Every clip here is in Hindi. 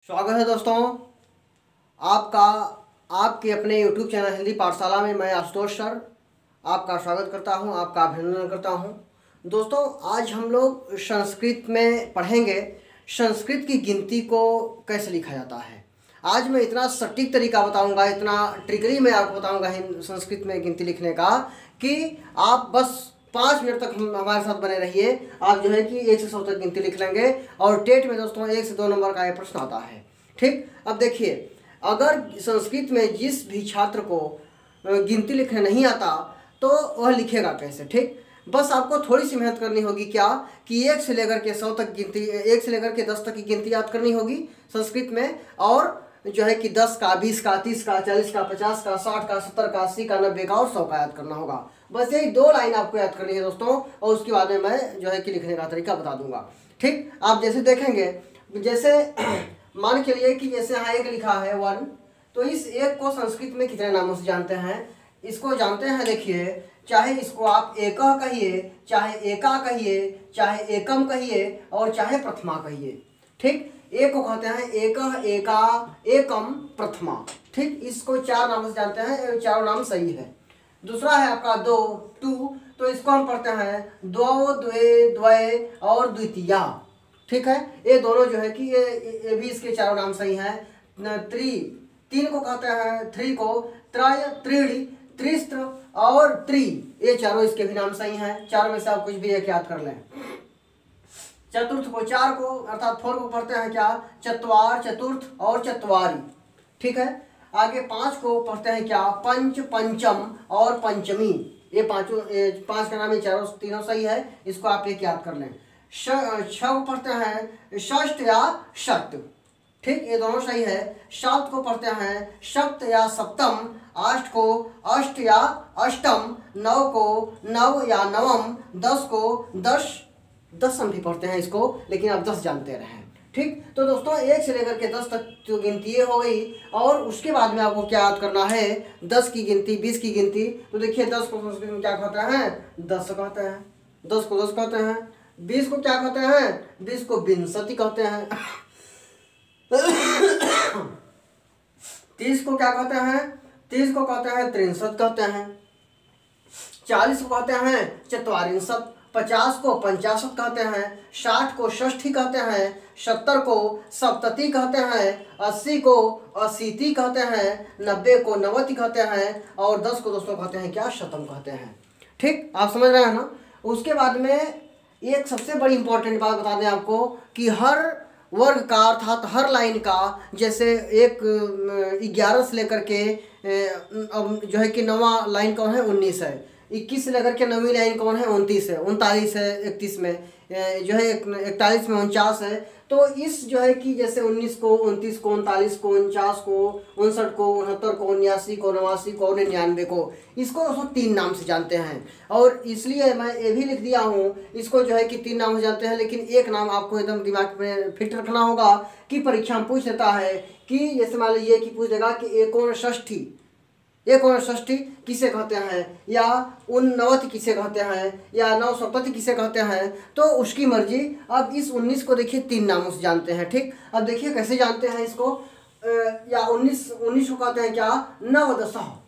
स्वागत है दोस्तों आपका आपके अपने YouTube चैनल हिंदी पाठशाला में। मैं आशुतोष सर आपका स्वागत करता हूं, आपका अभिनंदन करता हूं। दोस्तों आज हम लोग संस्कृत में पढ़ेंगे संस्कृत की गिनती को कैसे लिखा जाता है। आज मैं इतना सटीक तरीका बताऊंगा, इतना ट्रिकली मैं आपको बताऊंगा संस्कृत में गिनती लिखने का कि आप बस 5 मिनट तक हमारे साथ बने रहिए। आप जो है कि 1 से 100 तक गिनती लिख लेंगे और टेट में दोस्तों 1 से 2 नंबर का यह प्रश्न आता है। ठीक, अब देखिए, अगर संस्कृत में जिस भी छात्र को गिनती लिखने नहीं आता तो वह लिखेगा कैसे। ठीक, बस आपको थोड़ी सी मेहनत करनी होगी, क्या कि 1 से लेकर के 100 तक गिनती, 1 से लेकर के 10 तक की गिनती याद करनी होगी संस्कृत में, और जो है कि 10 का, 20 का, 30 का, 40 का, 50 का, 60 का, 70 का, 80 का, 90 का और 100 का याद करना होगा। बस यही 2 लाइन आपको याद करनी है दोस्तों, और उसके बाद में मैं जो है कि लिखने का तरीका बता दूंगा। ठीक, आप जैसे देखेंगे, जैसे मान के लिए कि जैसे यहाँ 1 लिखा है 1, तो इस 1 को संस्कृत में कितने नामों से जानते हैं, इसको जानते हैं। देखिए, चाहे इसको आप एकः कहिए, चाहे एका कहिए, चाहे एकम कहिए और चाहे प्रथमा कहिए। ठीक, एक को कहते हैं एकः, एका, एकम, प्रथमा। ठीक, इसको 4 नामों से जानते हैं, चारों नाम सही है। दूसरा है आपका 2, 2, तो इसको हम पढ़ते हैं द्वौ, द्वे, द्वय और द्वितीया। ठीक है, ये दोनों जो है कि ये भी इसके चारों नाम सही हैं। 3 को कहते हैं, 3 को त्रय, त्रीणि, त्रिस्त्र और त्रि, ये चारों इसके भी नाम सही हैं। चारों में से आप कुछ भी एक याद कर लें। चतुर्थ को, 4 को अर्थात 4 को पढ़ते हैं क्या, चत्वार, चतुर्थ और चत्वारी। ठीक है, आगे 5 को पढ़ते हैं क्या, पंच, पंचम और पंचमी। ये 5 का नाम, ये तीनों सही है, इसको आप एक याद कर लें। 6 को पढ़ते हैं षष्ठ या षट। ठीक, ये दोनों सही है। 7 को पढ़ते हैं सप्त या सप्तम। 8 को अष्ट या अष्टम। 9 को नव या नवम। 10 को दसम भी पढ़ते हैं इसको, लेकिन आप 10 जानते रहें। ठीक, तो दोस्तों 1 से लेकर के 10 तक जो गिनती हो गई, और उसके बाद में आपको क्या याद करना है, 10 की गिनती, 20 की गिनती। तो देखिए 10 को संस्कृत में क्या कहते हैं, 10 कहते हैं। 10 को 10 कहते हैं। 20 को क्या कहते हैं, 20 को विंशति कहते हैं। 30 को क्या कहते हैं, 30 को कहते हैं 63 कहते हैं। 40 को कहते हैं चत्वारिंशत्। 50 को 85 कहते हैं। 60 को षष्ठी कहते हैं। 70 को सप्तति कहते हैं। 80 को अशीति कहते हैं। 90 को नवति कहते हैं और 10 को दोस्तों कहते हैं क्या, शतम कहते हैं। ठीक, आप समझ रहे हैं ना। उसके बाद में एक सबसे बड़ी इंपॉर्टेंट बात बता दें आपको कि हर वर्ग का अर्थात हर लाइन का, जैसे एक 11 से लेकर के अब जो है कि 9वां लाइन कौन है, 19 है। 21 से लेकर के 9वीं लाइन कौन है, 29 है। 39 है, 31 में जो है 41 में 49 है। तो इस जो है कि जैसे 19 को, 29 को, 39 को, 49 को, 59 को, 69 को, 89 को, 89 को और 99 को, इसको दोस्तों 3 नाम से जानते हैं। और इसलिए मैं ये भी लिख दिया हूँ, इसको जो है कि 3 नाम से जानते हैं, लेकिन एक नाम आपको एकदम दिमाग में फिट रखना होगा कि परीक्षा में पूछ लेता है कि जैसे मान लीजिए कि पूछ देगा कि एकोन षष्ठी, एकोन षष्ठी किसे कहते हैं, या 89 किसे कहते हैं, या 9सप्तति किसे कहते हैं, तो उसकी मर्जी। अब इस 19 को देखिए 3 नामों से जानते हैं। ठीक, अब देखिए कैसे जानते हैं इसको। या 19 को कहते हैं क्या, नवदशा।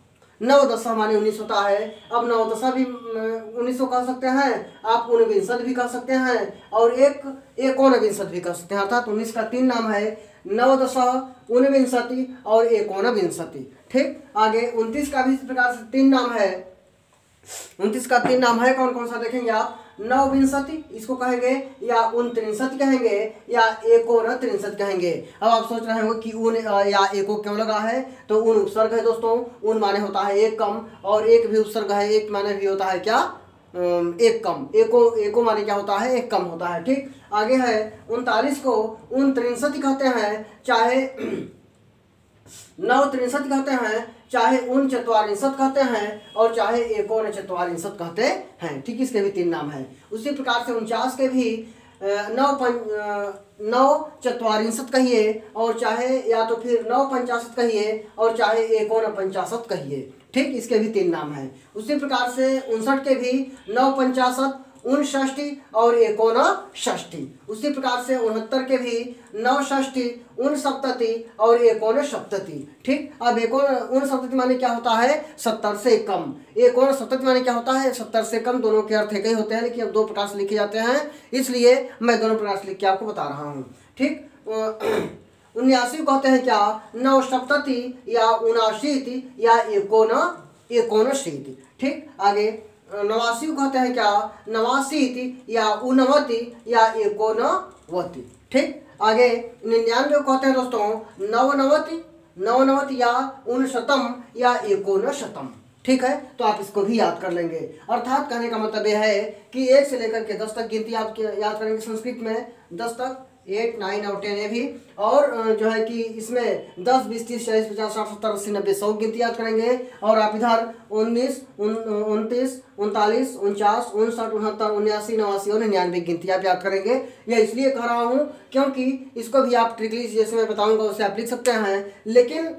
नवदशा माने 19 होता है। अब नवदशा भी 19 को कह सकते हैं, आप 49 भी कह सकते हैं, और एकोनविंशति भी कह सकते हैं। अर्थात 19 का 3 नाम है, नवदशा, 49 और एकोनविंशति। ठीक, आगे 29 का भी इस प्रकार से 3 नाम है। 29 का 3 नाम है, कौन कौन सा देखेंगे आप, नवविंशति इसको कहेंगे, या 69 कहेंगे, या एकोनत्रिंशत् कहेंगे। अब आप सोच रहे होंगे कि ऊन या एको क्यों लगा है, तो ऊन उपसर्ग है दोस्तों। ऊन माने होता है एक कम, और एक भी उपसर्ग है, एक माने भी होता है क्या, एक कम। एको माने क्या होता है, एक कम होता है। ठीक, आगे है 39 को 69 कहते हैं, चाहे 963 कहते हैं, चाहे 49 कहते हैं, और चाहे 49 कहते हैं। ठीक, इसके भी 3 नाम हैं। उसी प्रकार से 49 के भी 9 कहिए, और चाहे या तो फिर 9 कहिए, और चाहे 49 कहिए। ठीक, इसके भी 3 नाम हैं। उसी प्रकार से 59 के भी 9 50, उनषष्टि और एकोनषष्टि। उसी प्रकार से 69 के भी नवषष्टि, उनसप्तति और एकोनसप्तति। ठीक, अब उनसप्तति माने क्या होता है? 70 से कम। एकोनसप्तति माने क्या होता है? 70 से कम। दोनों के अर्थ एक ही होते हैं, लेकिन अब दो प्रकार से लिखे जाते हैं, इसलिए मैं दोनों प्रकार से लिख के आपको बता रहा हूँ। ठीक, 79 को कहते हैं क्या? नवसप्तति या उनाशीति या एकोनशीति। ठीक, आगे 89 को कहते हैं क्या? नवाशीति या उनवति या एकोनवति। ठीक, आगे 99 को कहते हैं दोस्तों नवनवति या उनशतम या एकोनशतम। ठीक है, तो आप इसको भी याद कर लेंगे। अर्थात कहने का मतलब यह है कि 1 से लेकर के 10 तक गिनती आप याद करेंगे संस्कृत में। 10 तक 8, 9 और 10 ये भी, और जो है कि इसमें 10, 20, 30, 40, 50, 60, 70, 80, 90, 100 गिनती याद करेंगे। और आप इधर 19, 29, 39, 49, 59, 69, 79, 89 और 99 गिनती आप याद करेंगे। यह इसलिए कह रहा हूँ क्योंकि इसको भी आप ट्रिकली जैसे मैं बताऊंगा उसे आप लिख सकते हैं, लेकिन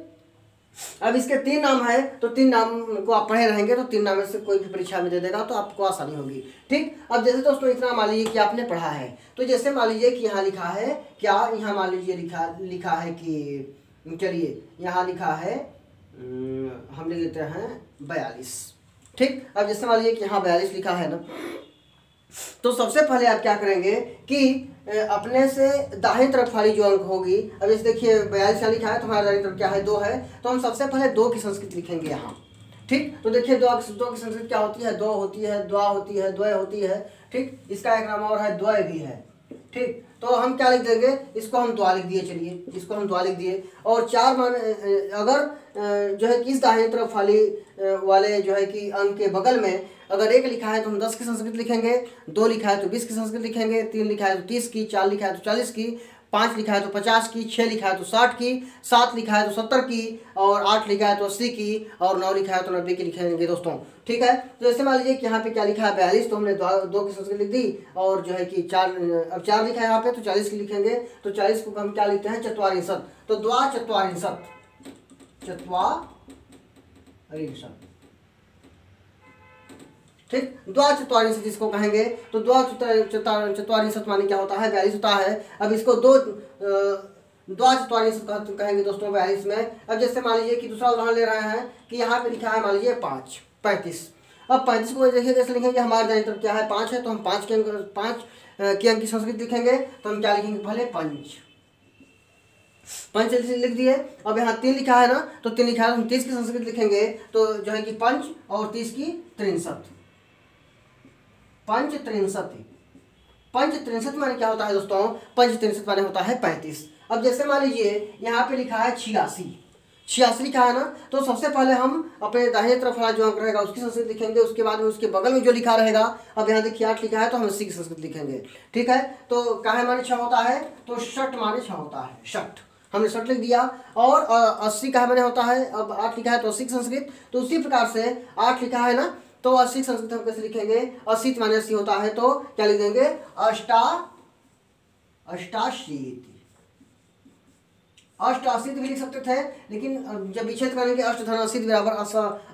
अब इसके 3 नाम है तो 3 नाम को आप पढ़े रहेंगे तो 3 नाम में से कोई भी परीक्षा में दे देगा तो आपको आसानी होगी। ठीक, अब जैसे दोस्तों इतना मान लीजिए कि आपने पढ़ा है, तो जैसे मान लीजिए कि यहाँ लिखा है क्या? यहाँ मान लीजिए लिखा है कि चलिए यहाँ लिखा है हम लिख लेते हैं 42। ठीक, अब जैसे मान लीजिए कि यहाँ 42 लिखा है ना, तो सबसे पहले आप क्या करेंगे कि अपने से दाहिनी तरफ वाली जो अंक होगी, अब जैसे देखिए 42 यहाँ लिखा है तो हमारा दाहिनी तरफ क्या है? 2 है, तो हम सबसे पहले 2 की संस्कृत लिखेंगे यहाँ। ठीक, तो देखिए 2 की संस्कृत क्या होती है? 2 होती है, द्वा होती है, द्वय होती है। ठीक, इसका एक नाम और है द्वय भी है। ठीक, तो हम क्या लिख देंगे? इसको हम द्वा लिख दिए, चलिए इसको हम द्वा लिख दिए। और 4 मान अगर जो है कि इस दाहिनी तरफ वाले जो है कि अंक के बगल में अगर 1 लिखा है तो हम 10 की संस्कृत लिखेंगे, 2 लिखा है तो 20 की संस्कृत लिखेंगे, 3 लिखा है तो 30 की, 4 लिखा है तो 40 की, 5 लिखा है तो 50 की, 6 लिखा है तो 60 की, 7 लिखा है तो 70 की, और 8 लिखा है तो 80 की, और 9 लिखा है तो 90 की लिखेंगे दोस्तों। ठीक है, तो जैसे मान लीजिए कि यहाँ पे क्या लिखा है? 42, तो हमने 2 की संस्कृत लिख दी, और जो है कि 4 लिखा है यहाँ पे तो 40 की लिखेंगे। तो 40 को हम क्या लिखते हैं? चत्वारिंशत्। तो द्वा चत्वारिंशत्, ठीक, द्वा चत्वारिंशत् जिसको कहेंगे, तो द्वा चत्वारिंशत् माने क्या होता है? 42 होता है। अब इसको द्वा चत्वारिंशत् कहेंगे दोस्तों 42 में। अब जैसे मान लीजिए कि दूसरा उदाहरण ले रहे हैं कि यहाँ पे लिखा है मान लीजिए 35। अब 35 को देखिए कैसे लिखेंगे? हमारे दाहिनी तरफ क्या है? 5 है, तो हम 5 के अंक की संस्कृत लिखेंगे, तो हम क्या लिखेंगे? पहले पंच लिख दिए। अब यहाँ 3 लिखा है ना, तो 3 लिखा है तो हम 30 की संस्कृत लिखेंगे, तो जो है कि 5 और 30 की 63। पंच 63 माने क्या होता है दोस्तों? पंच 63 माने होता है 35। अब जैसे मान लीजिए यहाँ पे लिखा है 86 लिखा है ना, तो सबसे पहले हम अपने दाहिने तरफ वाला जो अंक रहेगा उसकी संस्कृत लिखेंगे, उसके बाद में उसके बगल में जो लिखा रहेगा, अब यहाँ देखिए 8 लिखा है तो हम 80 की संस्कृत लिखेंगे। ठीक है, तो काहे माने 6 होता है? तो षट माने 6 होता है, षट हमने षट लिख दिया। और 80 काहे माने होता है? अब 8 लिखा है तो 80 की संस्कृत, तो उसी प्रकार से 8 लिखा है ना, तो 80 संस्कृत हम कैसे लिखेंगे? 80 माने 80 होता है, तो क्या लिख देंगे? अष्टाशीत भी लिख सकते थे, लेकिन जब विच्छेद करेंगे अष्टधनाशीत बराबर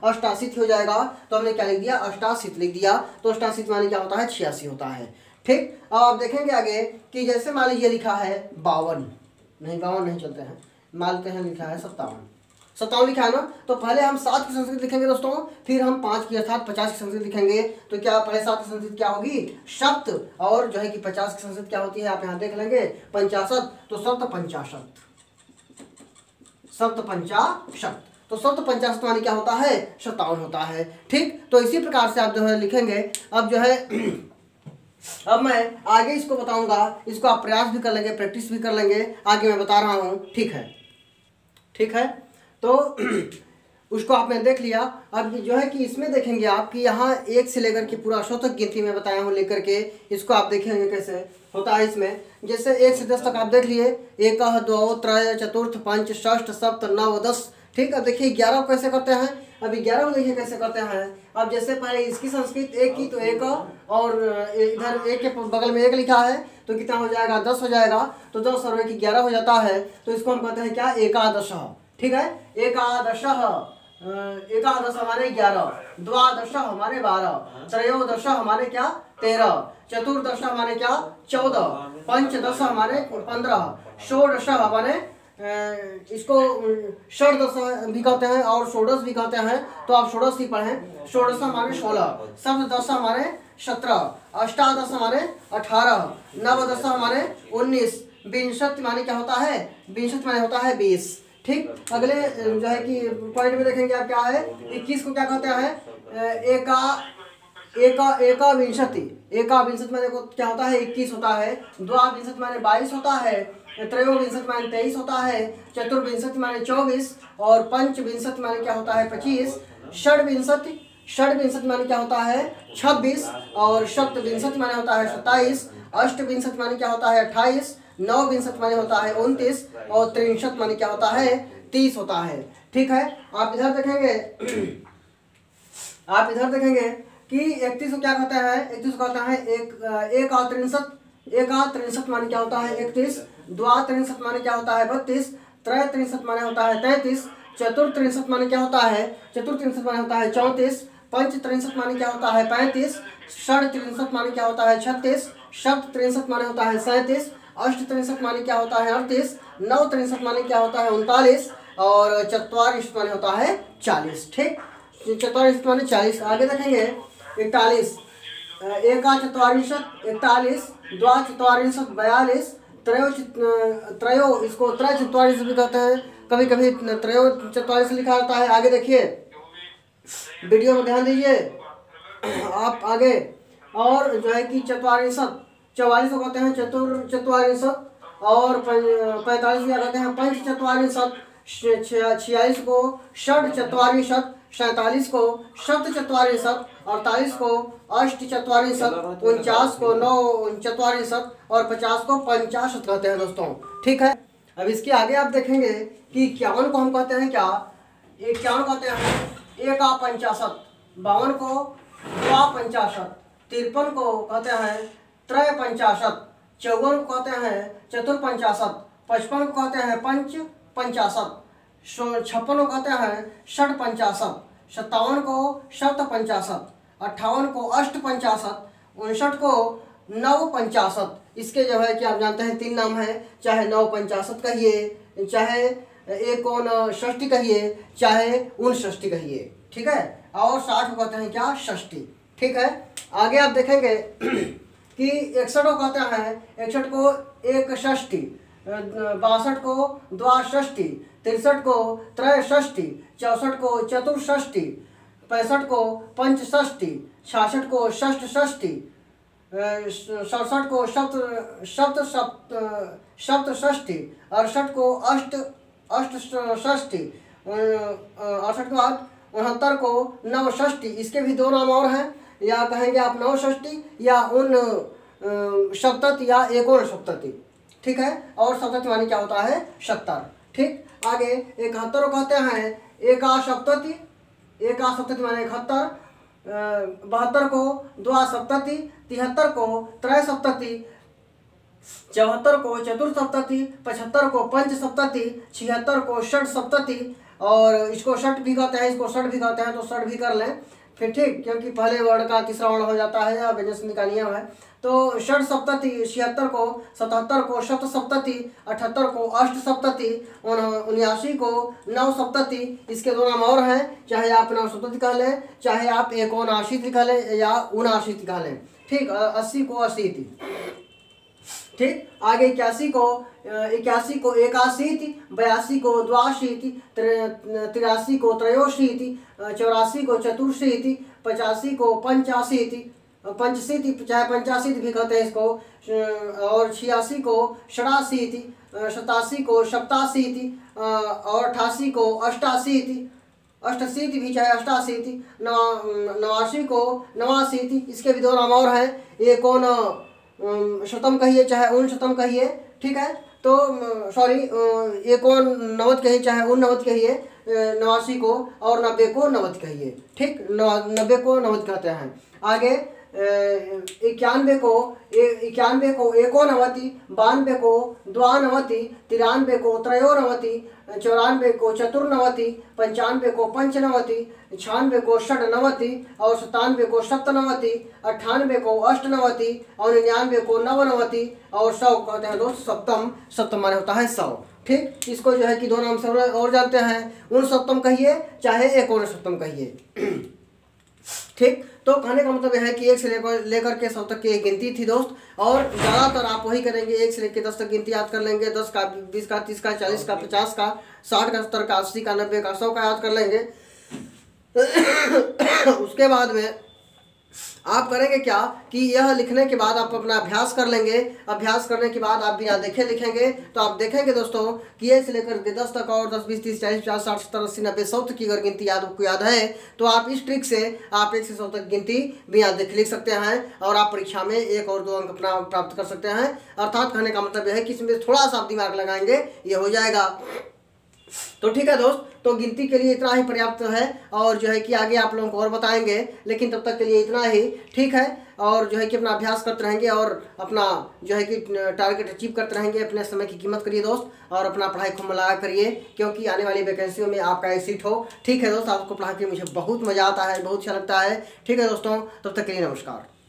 अष्टाशीत हो जाएगा, तो हमने क्या लिख दिया? अष्टाशीत लिख दिया। तो अष्टाशीत माने क्या होता है? 86 होता है। ठीक, अब आप देखेंगे आगे कि जैसे मान लीजिए लिखा है 52 नहीं चलते हैं, मानते हैं लिखा है 57 लिखा है ना, तो पहले हम 7 की संस्कृत लिखेंगे दोस्तों, फिर हम 5 की अर्थात 50 की संस्कृत लिखेंगे। तो क्या पहले 7 की संस्कृत क्या होगी? सप्त, और जो है कि 50 की संस्कृत क्या होती है? आप यहाँ देख लेंगे 50, तो सप्तपंचाशत्। तो 750 माने क्या होता है? 57 होता है। ठीक, तो इसी प्रकार से आप जो है लिखेंगे। अब जो है अब मैं आगे इसको बताऊंगा, इसको आप प्रयास भी कर लेंगे, प्रैक्टिस भी कर लेंगे, आगे मैं बता रहा हूँ। ठीक है, तो उसको आपने देख लिया। अब जो है कि इसमें देखेंगे आप कि यहाँ 1 से लेकर के पूरा 100 तक गिनती में बताया हूँ लेकर के, इसको आप देखेंगे कैसे होता है इसमें। जैसे 1 से 10 तक आप देख लिए, 1, 2, 3, 4, 5, 6, 7, 9, 10। ठीक, अब देखिए 11 कैसे करते हैं? अभी 11 को देखिए कैसे करते हैं। अब जैसे पहले इसकी संस्कृत 1 की, तो 1, और इधर 1 के बगल में 1 लिखा है, तो कितना हो जाएगा? 10 हो जाएगा। तो 10 और 1 11 हो जाता है, तो इसको हम कहते हैं क्या? एकादश। ठीक है, एकादश। एकादश हमारे 11, द्वादश हमारे 12, त्रयोदश हमारे क्या 13, चतुर्दश हमारे क्या 14, पंचदश हमारे 15, षोडश हमारे इसको षोडश भी कहते हैं और षोडश भी कहते हैं, तो आप षोडश ही पढ़ें। षोडश हमारे 16, सप्तदश हमारे 17, अष्टादश हमारे 18, नवदश हमारे 19, विंशति माने क्या होता है, विंशति माने होता है 20। ठीक, अगले जो है कि पॉइंट में देखेंगे आप क्या है, 21 को क्या कहते हैं, एका विंशति, एका विंशति माने क्या होता है 21 होता है, द्वाविंशति माने 22 होता है, त्रयोविंशति माने 23 होता है, चतुर्विंशति माने 24 और पंचविंशति माने क्या होता है 25, षड्विंशति माने क्या होता है 26 और सप्तविंशति माने होता है 27, अष्टविंशति माने क्या होता है 28, नवविंशति माने होता है 29 और त्रिंशत माने क्या होता है 30 होता है। ठीक है, आप इधर देखेंगे कि 31 को क्या कहते हैं, 31 को कहता है एकात्रिंशत माने क्या होता है 31, द्वात्रिंशत माने क्या होता है 32, त्रैत्रिंशत माने होता है 33, चतुर्त्रिंशत माने क्या होता है 34, पंचत्रिंशत माने क्या होता है 35, षड्त्रिंशत माने क्या होता है 36, सप्तत्रिंशत माने होता है 37, अष्टत्रिंशत माने क्या होता है 38, नवत्रिंशत माने क्या होता है 39 और चत्वारिंशत माने होता है 40। ठीक, चत्वारिंशत माने 40। आगे देखेंगे 41, एका चत्वारिंशत 41, द्वा चत्वारिंशत 42, त्रयो इसको त्रय चत्वारिंशत भी कहते हैं, कभी कभी त्रयो चत्वारिंशत लिखा होता है। आगे देखिए, वीडियो में ध्यान दीजिए आप आगे। और जो है कि चत्वारिंशत 44 को कहते हैं चतुर्चत्वारिंशत और 45 क्या कहते हैं पंच चत्वारिंशत, 46 को षड चत्वारिंशत, 47 को सप्त चत्वारिंशत, 48 को अष्ट चत्वारिंशत, 49 को नौ चत्वारिंशत और 50 को 50 कहते हैं दोस्तों। ठीक है, अब इसके आगे आप देखेंगे कि 51 को हम कहते हैं क्या, 51 कहते हैं एका पंचाशत, 52 को द्वा पंचाशत, 53 को कहते हैं त्रय पंचाशत, 54 को कहते हैं चतुर्पंचाशत, 55 को कहते हैं पंच पंचाशत, 56 को कहते हैं षड पंचाशत, 57 को सप्त पंचाशत, 58 को अष्ट पंचाशत, 59 को नव पंचाशत। इसके जो है कि आप जानते हैं 3 नाम है, चाहे नव पंचाशत कहिए, चाहे एकोन षष्ठी कहिए, चाहे 59 कहिए। ठीक है, और 60 को कहते हैं क्या षष्ठी। ठीक है, आगे आप देखेंगे कि 61 को कहते हैं, 61 को एक षष्ठी, 62 को द्वाषष्ठी, 63 को त्रयषष्ठी, 64 को चतुर्षष्ठी, 65 को पंचषष्ठी, 66 को षष्ठी, 67 को सप्तषष्ठी, 68 को अष्टषष्ठी, 68 के बाद 69 को नवषष्ठी। इसके भी 2 नाम और हैं, या कहेंगे आप नवषष्ठी या उन सप्तति या एकोन सप्तति। ठीक है, और सप्तति माने क्या होता है 70। ठीक, आगे 71 को कहते हैं एका सप्तति, एका सप्तति माने 71, 72 को द्वा सप्तति, 73 को त्रय सप्तति, 74 को चतुर्सप्तति, 75 को पंच सप्तति, 76 को षट सप्तति और इसको षट भी कहते हैं, इसको षट भी कहते हैं, तो षट भी कर लें फिर। ठीक, क्योंकि पहले वर्ण का तीसरा वर्ण हो जाता है, या व्यंजन संधि का नियम है। तो षट सप्तति 76 को, 77 को सप्त सप्तति, 78 को अष्ट सप्तति, 79 को नव सप्तति। इसके 2 नाम और हैं, चाहे आप नव सप्तति कह लें, चाहे आप एकोनाशीति कह लें या 79 कह लें। ठीक, 80 को अशीति। ठीक, आगे 81 को एकाशीति, 82 को द्वाशीति, 83 को त्रयोशीति, 84 को चतुर्शीति, 85 को पंचाशीति, चाहे पंचाशीति भी कहते हैं इसको, और 86 को षडाशीति, 87 को सप्ताशीति और 88 को अष्टाशीति, अष्टशीति भी चाहे अष्टाशीति, 89 को नवाशीति। इसके भी 2 नाम और हैं, एकोन शतम कहिए चाहे 59 कहिए। ठीक है, तो सॉरी एकोन 90 कहिए चाहे 89 कहिए, 89 को, और 90 को 90 कहिए। ठीक, 90 को 90 कहते हैं। आगे 91 को 91, 92 को 92, 93 को 93, 94 को 94, 95 को 95, 96 को 97 और 97 को 97, 98 को 98 और 99 को 99 और 100 कहते हैं दोस्त सप्तम। सप्तम माने होता है 100। ठीक, इसको जो है कि 2 नाम से और जानते हैं, उन सप्तम कहिए चाहे एक और सप्तम कहिए। ठीक, तो कहने का मतलब यह है कि 1 से लेकर के 100 तक की एक गिनती थी दोस्त, और ज़्यादातर आप वही करेंगे, 1 से लेकर 10 तक गिनती याद कर लेंगे, 10 का, 20 का, 30 का, 40 का, 50 का, 60 का, 70 का, 80 का, 90 का, 100 का याद कर लेंगे। उसके बाद में आप करेंगे क्या कि यह लिखने के बाद आप अपना अभ्यास कर लेंगे। अभ्यास करने के बाद आप बिना देखे लिखेंगे, तो आप देखेंगे दोस्तों कि 1 से लेकर 10 तक और 10, 20, 30, 40, 50, 60, 70, 80, 90, 100 तक की अगर गिनती आपको याद है तो आप इस ट्रिक से आप 1 से 100 तक गिनती बिना देखे लिख सकते हैं और आप परीक्षा में 1 और 2 अंक अपना प्राप्त कर सकते हैं। अर्थात कहने का मतलब यह है कि इसमें थोड़ा सा आप दिमाग लगाएंगे, ये हो जाएगा। तो ठीक है दोस्त, तो गिनती के लिए इतना ही पर्याप्त है, और जो है कि आगे आप लोगों को और बताएंगे, लेकिन तब तक के लिए इतना ही ठीक है। और जो है कि अपना अभ्यास करते रहेंगे और अपना जो है कि टारगेट अचीव करते रहेंगे। अपने समय की कीमत करिए दोस्त, और अपना पढ़ाई खूब लगा करिए, क्योंकि आने वाली वैकेंसियों में आपका एक सीट हो। ठीक है दोस्त, आपको पढ़ा के मुझे बहुत मज़ा आता है, बहुत अच्छा लगता है। ठीक है दोस्तों, तब तक के लिए नमस्कार।